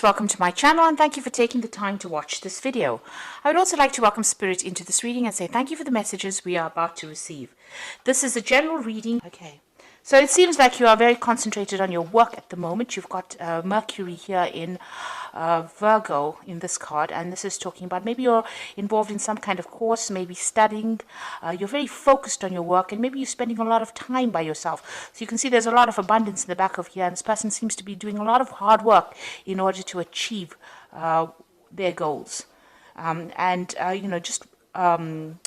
Welcome to my channel and thank you for taking the time to watch this video. I would also like to welcome Spirit into this reading and say thank you for the messages we are about to receive. This is a general reading. Okay, so it seems like you are very concentrated on your work at the moment. You've got Mercury here in Virgo in this card, and this is talking about maybe you're involved in some kind of course, maybe studying. You're very focused on your work, and maybe you're spending a lot of time by yourself. So you can see there's a lot of abundance in the back of here, and this person seems to be doing a lot of hard work in order to achieve their goals.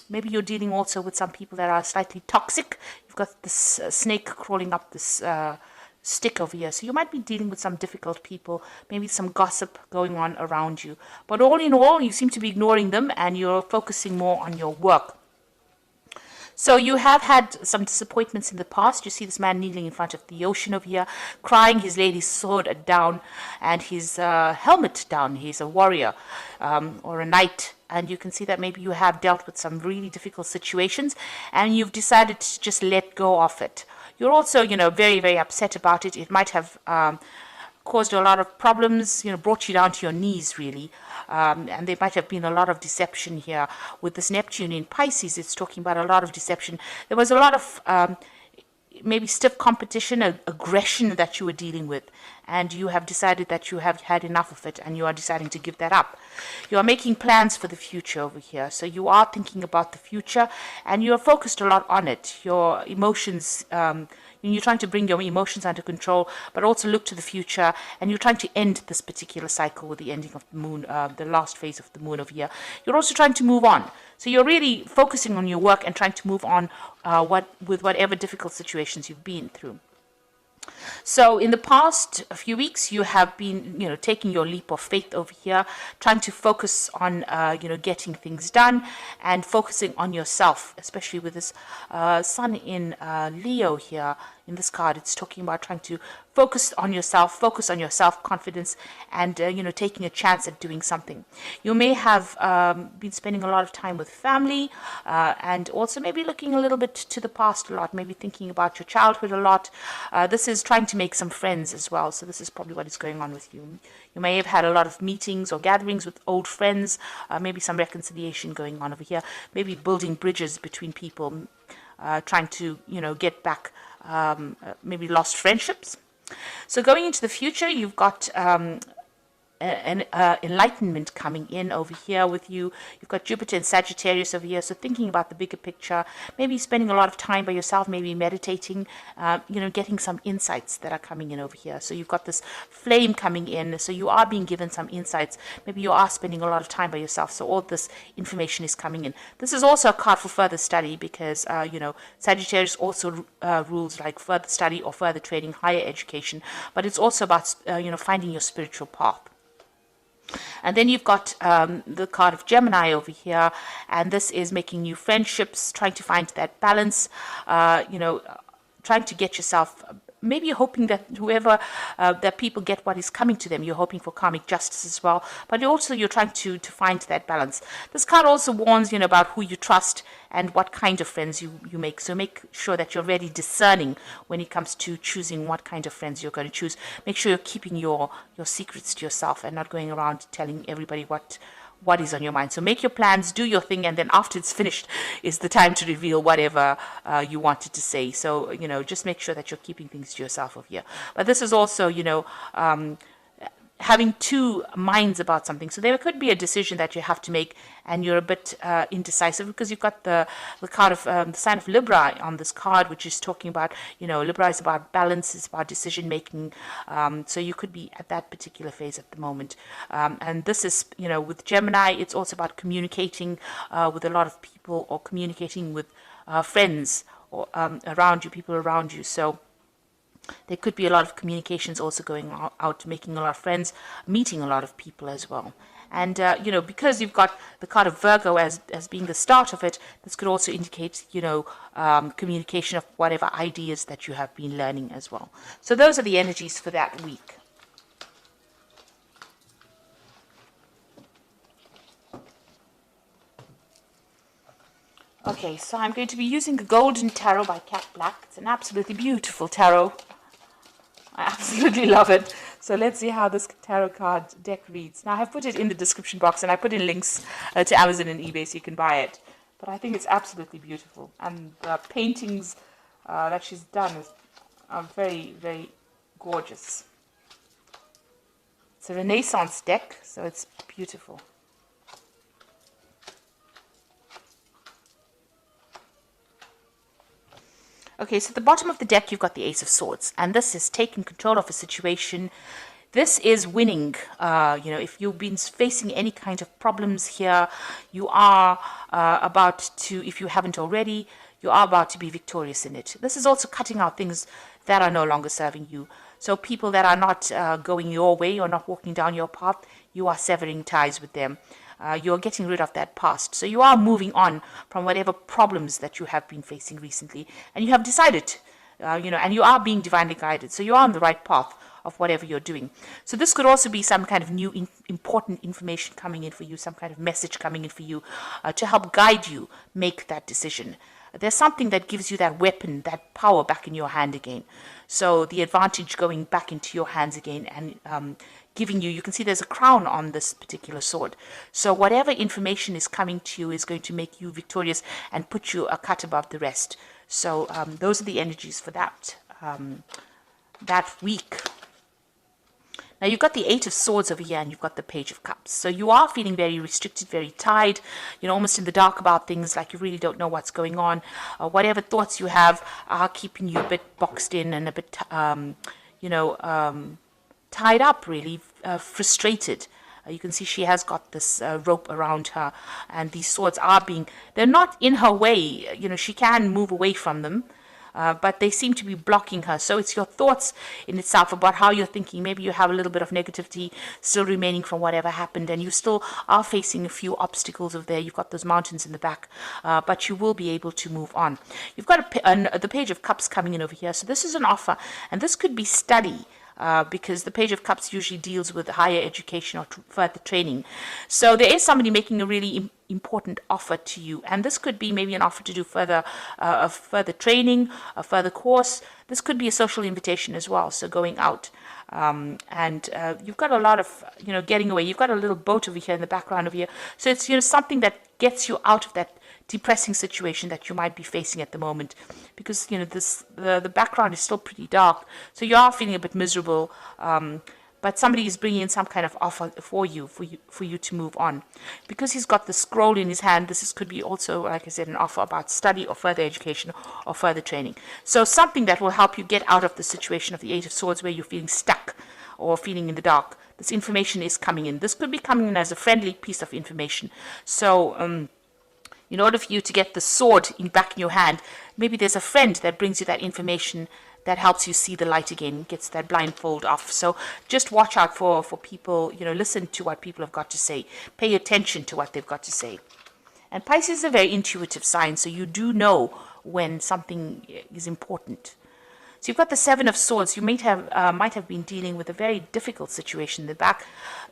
Maybe you're dealing also with some people that are slightly toxic. You've got this snake crawling up this stick over here. So you might be dealing with some difficult people, maybe some gossip going on around you. But all in all, you seem to be ignoring them and you're focusing more on your work. So you have had some disappointments in the past. You see this man kneeling in front of the ocean over here, crying, his lady's sword down and his helmet down. He's a warrior or a knight. And you can see that maybe you have dealt with some really difficult situations and you've decided to just let go of it. You're also, very, very upset about it. It might have caused a lot of problems, brought you down to your knees, really. And there might have been a lot of deception here. With this Neptune in Pisces, it's talking about a lot of deception. There was a lot of maybe stiff competition, aggression that you were dealing with. And you have decided that you have had enough of it and you are deciding to give that up. You are making plans for the future over here. So you are thinking about the future and you are focused a lot on it. Your emotions, you're trying to bring your emotions under control, but also look to the future, and you're trying to end this particular cycle with the ending of the moon, the last phase of the moon over here. You're also trying to move on. So you're really focusing on your work and trying to move on with whatever difficult situations you've been through. So in the past few weeks, you have been, taking your leap of faith over here, trying to focus on, getting things done and focusing on yourself, especially with this sun in Leo here. In this card, it's talking about trying to focus on yourself, focus on your self-confidence and, taking a chance at doing something. You may have been spending a lot of time with family and also maybe looking a little bit to the past a lot, maybe thinking about your childhood a lot. This is trying to make some friends as well. So this is probably what is going on with you. You may have had a lot of meetings or gatherings with old friends, maybe some reconciliation going on over here, maybe building bridges between people, trying to, get back maybe lost friendships. So going into the future, you've got an enlightenment coming in over here with you. You've got Jupiter and Sagittarius over here, so thinking about the bigger picture, maybe spending a lot of time by yourself, maybe meditating, getting some insights that are coming in over here. So you've got this flame coming in, so you are being given some insights. Maybe you are spending a lot of time by yourself, so all this information is coming in. This is also a card for further study because, Sagittarius also rules like further study or further training, higher education, but it's also about, finding your spiritual path. And then you've got the card of Gemini over here, and this is making new friendships, trying to find that balance, trying to get yourself, maybe you're hoping that whoever, that people get what is coming to them. You're hoping for karmic justice as well, but also you're trying to find that balance. This card also warns, about who you trust and what kind of friends you make. So make sure that you're very discerning when it comes to choosing what kind of friends you're going to choose. Make sure you're keeping your secrets to yourself and not going around telling everybody what is on your mind. So make your plans, do your thing, and then after it's finished is the time to reveal whatever you wanted to say. So, just make sure that you're keeping things to yourself over here. But this is also, having two minds about something. So there could be a decision that you have to make and you're a bit indecisive because you've got the card of the sign of Libra on this card, which is talking about, Libra is about balance, it's about decision making. So you could be at that particular phase at the moment. And this is, with Gemini, it's also about communicating with a lot of people or communicating with friends or around you, people around you. So there could be a lot of communications also going out, making a lot of friends, meeting a lot of people as well. And, because you've got the card of Virgo as being the start of it, this could also indicate, communication of whatever ideas that you have been learning as well. So those are the energies for that week. Okay, so I'm going to be using the Golden Tarot by Cat Black. It's an absolutely beautiful tarot. I absolutely love it. So let's see how this tarot card deck reads. Now, I have put it in the description box, and I put in links to Amazon and eBay so you can buy it. But I think it's absolutely beautiful. And the paintings that she's done are very, very gorgeous. It's a Renaissance deck, so it's beautiful. Okay, so at the bottom of the deck, you've got the Ace of Swords, and this is taking control of a situation. This is winning. If you've been facing any kind of problems here, you are about to, if you haven't already, you are about to be victorious in it. This is also cutting out things that are no longer serving you. So people that are not going your way or not walking down your path, you are severing ties with them. You're getting rid of that past. So you are moving on from whatever problems that you have been facing recently. And you have decided, and you are being divinely guided. So you are on the right path of whatever you're doing. So this could also be some kind of new important information coming in for you, some kind of message coming in for you to help guide you make that decision. There's something that gives you that weapon, that power back in your hand again. So the advantage going back into your hands again and giving you can see there's a crown on this particular sword. So whatever information is coming to you is going to make you victorious and put you a cut above the rest. So those are the energies for that week. Now you've got the Eight of Swords over here and you've got the Page of Cups. So you are feeling very restricted, very tied, almost in the dark about things, like you really don't know what's going on. Whatever thoughts you have are keeping you a bit boxed in and a bit, tied up, really, frustrated. You can see she has got this rope around her, and these swords they're not in her way. She can move away from them. But they seem to be blocking her. So it's your thoughts in itself about how you're thinking. Maybe you have a little bit of negativity still remaining from whatever happened, and you still are facing a few obstacles over there. You've got those mountains in the back, but you will be able to move on. You've got the Page of Cups coming in over here. So this is an offer, and this could be study. Because the Page of Cups usually deals with higher education or further training. So there is somebody making a really important offer to you, and this could be maybe an offer to do further training, a further course. This could be a social invitation as well, so going out. And you've got a lot of, getting away. You've got a little boat over here in the background over here. So it's, something that gets you out of that depressing situation that you might be facing at the moment, because the background is still pretty dark, so you are feeling a bit miserable, but somebody is bringing in some kind of offer for you to move on. Because he's got the scroll in his hand, could be also, like I said, an offer about study or further education or further training. So something that will help you get out of the situation of the Eight of Swords where you're feeling stuck or feeling in the dark. This information is coming in. This could be coming in as a friendly piece of information. So in order for you to get the sword back in your hand, maybe there's a friend that brings you that information that helps you see the light again, gets that blindfold off. So just watch out for people, listen to what people have got to say. Pay attention to what they've got to say. And Pisces is a very intuitive sign, so you do know when something is important. So you've got the Seven of Swords. You might have been dealing with a very difficult situation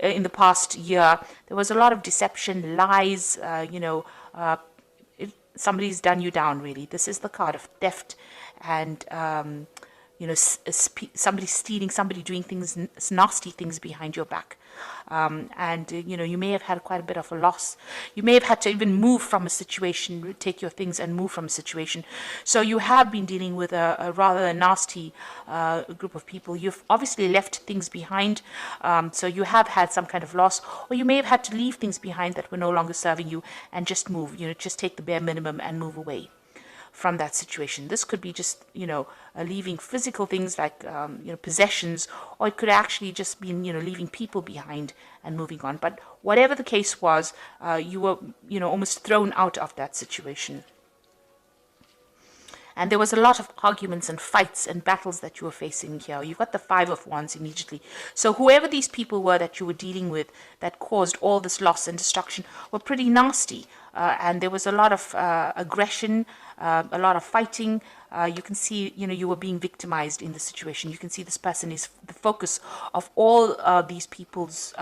in the past year. There was a lot of deception, lies, somebody's done you down, really. This is the card of theft and, somebody stealing, somebody doing nasty things behind your back. You may have had quite a bit of a loss. You may have had to even move from a situation, take your things and move from a situation. So you have been dealing with a rather nasty group of people. You've obviously left things behind. So you have had some kind of loss, or you may have had to leave things behind that were no longer serving you and just move, just take the bare minimum and move away from that situation. This could be just, leaving physical things like, possessions, or it could actually just be, leaving people behind and moving on. But whatever the case was, you were, almost thrown out of that situation. And there was a lot of arguments and fights and battles that you were facing here. You've got the Five of Wands immediately. So whoever these people were that you were dealing with that caused all this loss and destruction were pretty nasty. And there was a lot of aggression, a lot of fighting. You can see, you were being victimized in the situation. You can see this person is the focus of all these people's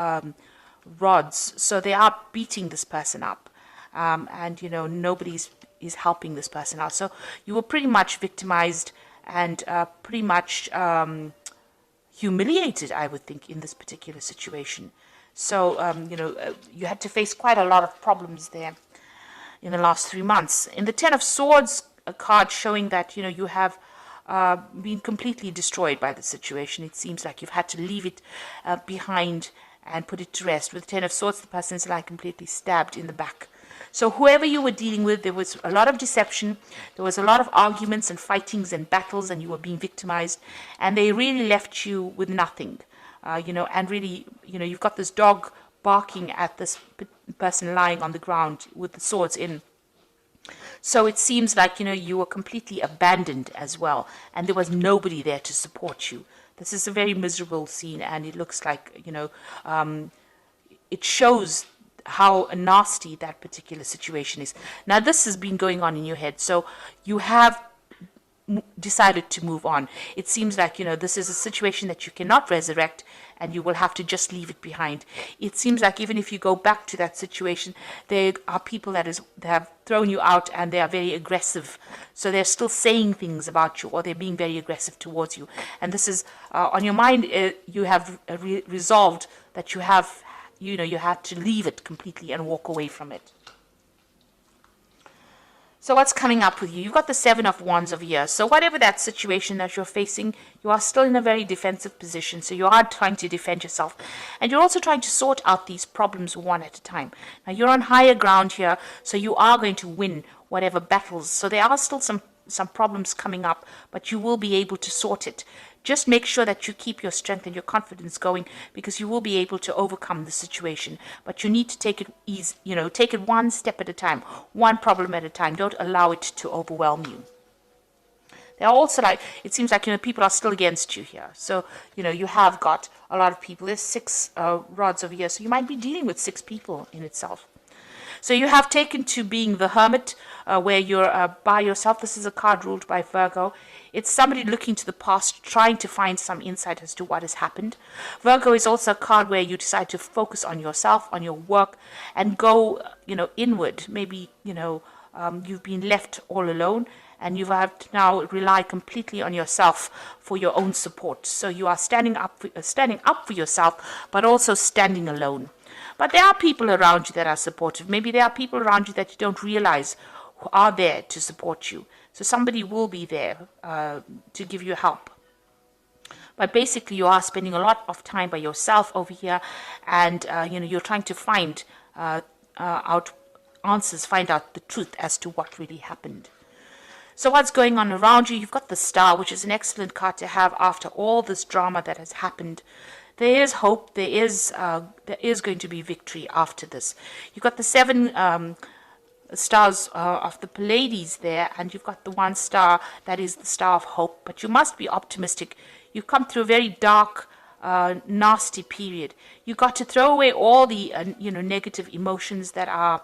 rods. So they are beating this person up. And, nobody's is helping this person out. So you were pretty much victimized and pretty much, humiliated, I would think, in this particular situation. So, you had to face quite a lot of problems there in the last 3 months. In the Ten of Swords, a card showing that, you have been completely destroyed by the situation. It seems like you've had to leave it behind and put it to rest. With the Ten of Swords, the person is like completely stabbed in the back. So whoever you were dealing with, there was a lot of deception, there was a lot of arguments and fightings and battles, and you were being victimized, and they really left you with nothing. And really, you've got this dog barking at this person lying on the ground with the swords in. So it seems like, you were completely abandoned as well, and there was nobody there to support you. This is a very miserable scene, and it looks like, it shows how nasty that particular situation is. Now, this has been going on in your head, so you have decided to move on. It seems like, this is a situation that you cannot resurrect, and you will have to just leave it behind. It seems like even if you go back to that situation, there are people that have thrown you out, and they are very aggressive. So they're still saying things about you, or they're being very aggressive towards you. And this is on your mind. You have resolved that you have, you had to leave it completely and walk away from it. So what's coming up with you? You've got the Seven of Wands over here. So whatever that situation that you're facing, you are still in a very defensive position. So you are trying to defend yourself. And you're also trying to sort out these problems one at a time. Now, you're on higher ground here, so you are going to win whatever battles. So there are still some problems coming up, but you will be able to sort it. Just make sure that you keep your strength and your confidence going, because you will be able to overcome the situation. But you need to take it easy, take it one step at a time, one problem at a time. Don't allow it to overwhelm you. There are also, it seems like, people are still against you here. So, you have got a lot of people. There's 6 rods over here, so you might be dealing with 6 people in itself. So you have taken to being the hermit, where you're by yourself. This is a card ruled by Virgo. It's somebody looking to the past, trying to find some insight as to what has happened. Virgo is also a card where you decide to focus on yourself, on your work, and go, inward. Maybe, you've been left all alone, and you have to now rely completely on yourself for your own support. So you are standing up for yourself, but also standing alone. But there are people around you that are supportive. Maybe there are people around you that you don't realize who are there to support you. So somebody will be there to give you help. But basically, you are spending a lot of time by yourself over here, and you're trying to find out answers, find out the truth as to what really happened. So what's going on around you? You've got the Star, which is an excellent card to have after all this drama that has happened. There is hope. There is going to be victory after this. You've got the 7 stars of the Pleiades there, and you've got the 1 star that is the star of hope. But you must be optimistic. You've come through a very dark, nasty period. You've got to throw away all the negative emotions that are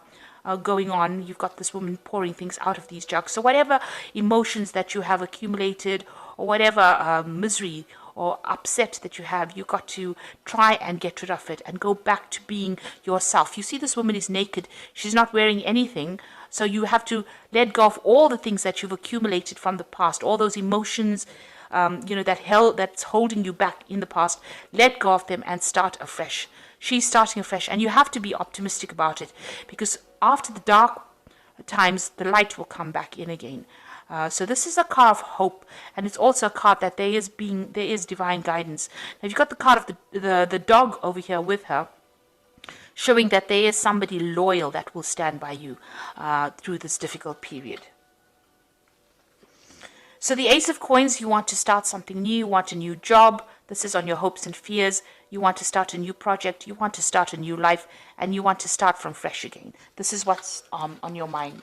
going on. You've got this woman pouring things out of these jugs. So whatever emotions that you have accumulated, or whatever misery or upset that you have, you've got to try and get rid of it and go back to being yourself. You see, this woman is naked. She's not wearing anything. So you have to let go of all the things that you've accumulated from the past, all those emotions, that's holding you back in the past. Let go of them and start afresh. She's starting afresh, and you have to be optimistic about it, because after the dark times, the light will come back in again. So this is a card of hope, and it's also a card that there is divine guidance. Now, you've got the card of the dog over here with her, showing that there is somebody loyal that will stand by you through this difficult period. So the Ace of Coins, you want to start something new, you want a new job. This is on your hopes and fears. You want to start a new project, you want to start a new life, and you want to start from fresh again. This is what's on your mind.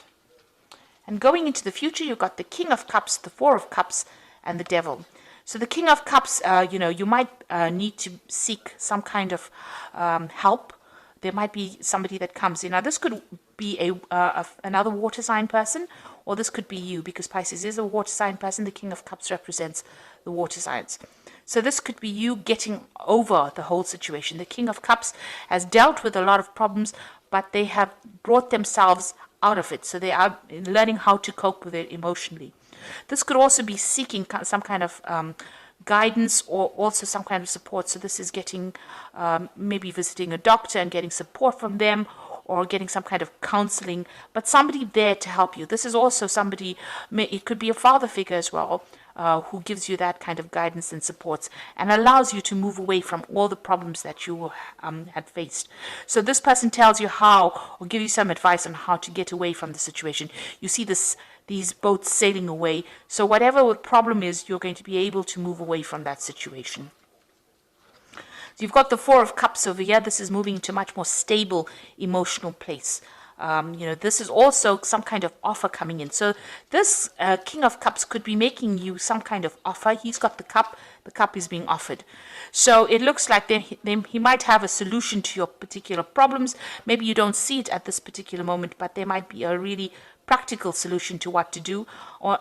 And going into the future, you've got the King of Cups, the 4 of Cups, and the Devil. So the King of Cups, you might need to seek some kind of help. There might be somebody that comes in. Now, this could be another water sign person, or this could be you, because Pisces is a water sign person. The King of Cups represents the water signs. So this could be you getting over the whole situation. The King of Cups has dealt with a lot of problems, but they have brought themselves out of it. So they are learning how to cope with it emotionally. This could also be seeking some kind of guidance or also some kind of support. So this is getting, maybe visiting a doctor and getting support from them, or getting some kind of counseling, but somebody there to help you. This is also somebody, it could be a father figure as well, who gives you that kind of guidance and supports and allows you to move away from all the problems that you had faced. So this person tells you how, or give you some advice on how to get away from the situation. You see these boats sailing away. So whatever the problem is, you're going to be able to move away from that situation. So you've got the Four of Cups over here. This is moving to a much more stable emotional place. This is also some kind of offer coming in. So this King of Cups could be making you some kind of offer. He's got the cup is being offered. So it looks like he might have a solution to your particular problems. Maybe you don't see it at this particular moment, but there might be a really practical solution to what to do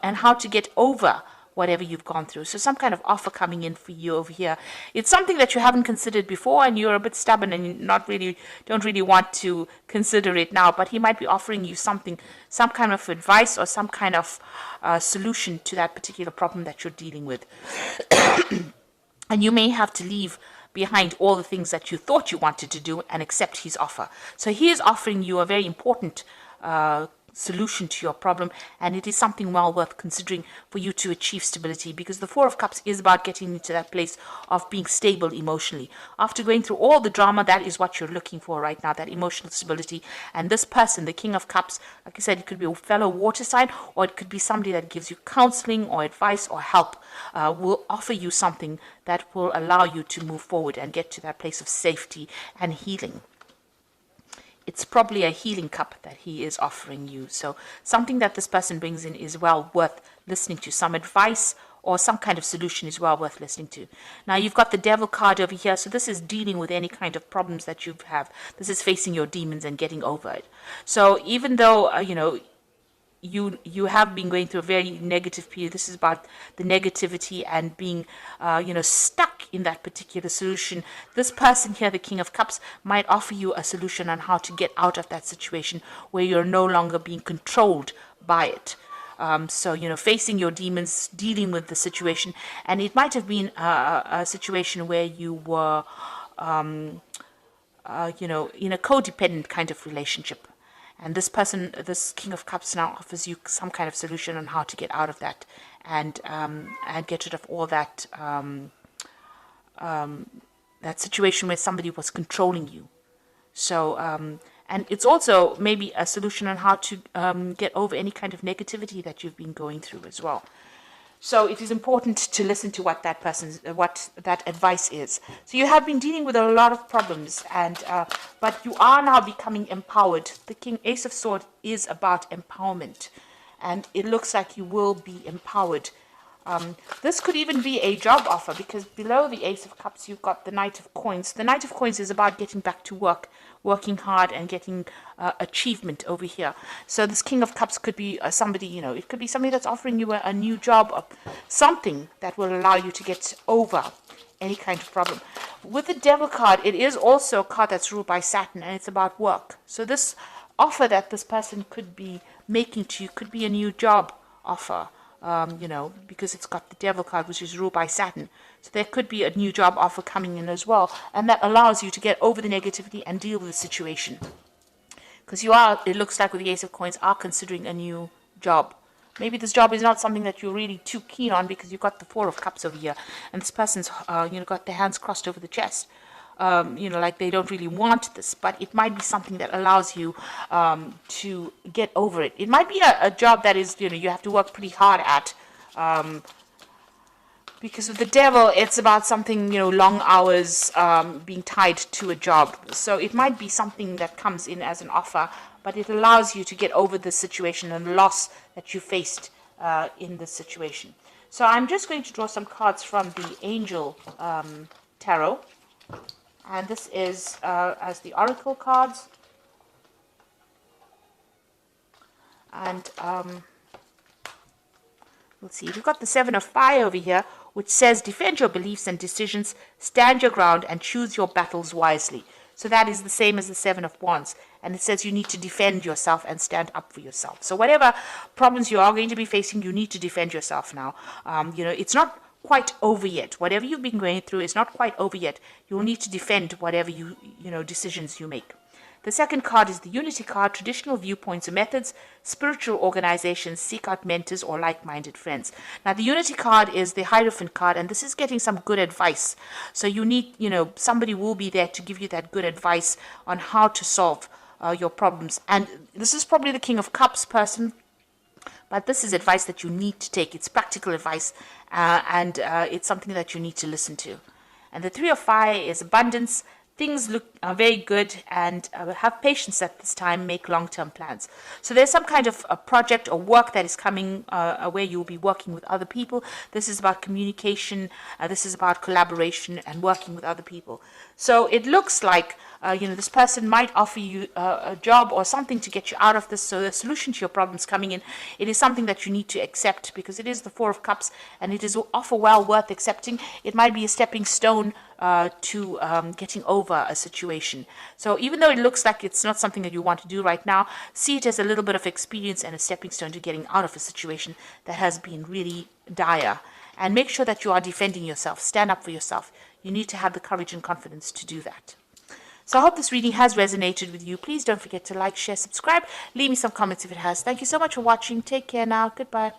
and how to get over whatever you've gone through. So some kind of offer coming in for you over here. It's something that you haven't considered before, and you're a bit stubborn and don't really want to consider it now, but he might be offering you something, some kind of advice or some kind of solution to that particular problem that you're dealing with. And you may have to leave behind all the things that you thought you wanted to do and accept his offer. So he is offering you a very important solution to your problem, and it is something well worth considering for you to achieve stability, because the Four of Cups is about getting into that place of being stable emotionally. After going through all the drama, that is what you're looking for right now, that emotional stability. And this person, the King of Cups, like I said, it could be a fellow water sign, or it could be somebody that gives you counseling or advice or help, will offer you something that will allow you to move forward and get to that place of safety and healing. It's probably a healing cup that he is offering you. So something that this person brings in is well worth listening to. Some advice or some kind of solution is well worth listening to. Now you've got the Devil card over here. So this is dealing with any kind of problems that you have. This is facing your demons and getting over it. So even though, you have been going through a very negative period. This is about the negativity and being, stuck in that particular solution. This person here, the King of Cups, might offer you a solution on how to get out of that situation where you're no longer being controlled by it. Facing your demons, dealing with the situation. And it might have been a situation where you were, in a codependent kind of relationship. And this person, this King of Cups, now offers you some kind of solution on how to get out of that and get rid of all that that situation where somebody was controlling you. So, and it's also maybe a solution on how to get over any kind of negativity that you've been going through as well. So it is important to listen to what that advice is. So you have been dealing with a lot of problems, but you are now becoming empowered. The Ace of Swords is about empowerment, and it looks like you will be empowered. This could even be a job offer, because below the Ace of Cups you've got the Knight of Coins. The Knight of Coins is about getting back to work, working hard and getting achievement over here. So this King of Cups could be somebody, it could be somebody that's offering you a new job, or something that will allow you to get over any kind of problem. With the Devil card, it is also a card that's ruled by Saturn, and it's about work. So this offer that this person could be making to you could be a new job offer. Because it's got the Devil card, which is ruled by Saturn. So there could be a new job offer coming in as well. And that allows you to get over the negativity and deal with the situation. Because it looks like with the Ace of Coins, are considering a new job. Maybe this job is not something that you're really too keen on, because you've got the Four of Cups over here. And this person's, got their hands crossed over the chest. Like they don't really want this, but it might be something that allows you to get over it. It might be a job that is, you have to work pretty hard at, because with the Devil, it's about something, long hours, being tied to a job. So it might be something that comes in as an offer, but it allows you to get over the situation and loss that you faced in this situation. So I'm just going to draw some cards from the Angel Tarot. And this is as the Oracle cards. And let's see, we've got the Seven of Fire over here, which says, defend your beliefs and decisions, stand your ground, and choose your battles wisely. So that is the same as the Seven of Wands. And it says you need to defend yourself and stand up for yourself. So whatever problems you are going to be facing, you need to defend yourself now. It's not quite over yet. Whatever you've been going through is not quite over yet. You'll need to defend whatever decisions you make. The second card is the Unity card, traditional viewpoints or methods, spiritual organizations, seek out mentors or like-minded friends. Now, the Unity card is the Hierophant card, and this is getting some good advice. So you need, somebody will be there to give you that good advice on how to solve your problems. And this is probably the King of Cups person, but this is advice that you need to take. It's practical advice, and it's something that you need to listen to. And the Three of Fire is abundance. Things look very good, and have patience at this time. Make long-term plans. So there's some kind of a project or work that is coming where you'll be working with other people. This is about communication. This is about collaboration and working with other people. So it looks like this person might offer you a job or something to get you out of this. So the solution to your problems coming in, it is something that you need to accept, because it is the Four of Cups, and it is offer well worth accepting. It might be a stepping stone to getting over a situation. So even though it looks like it's not something that you want to do right now, see it as a little bit of experience and a stepping stone to getting out of a situation that has been really dire. And make sure that you are defending yourself. Stand up for yourself. You need to have the courage and confidence to do that. So I hope this reading has resonated with you. Please don't forget to like, share, subscribe. Leave me some comments if it has. Thank you so much for watching. Take care now. Goodbye.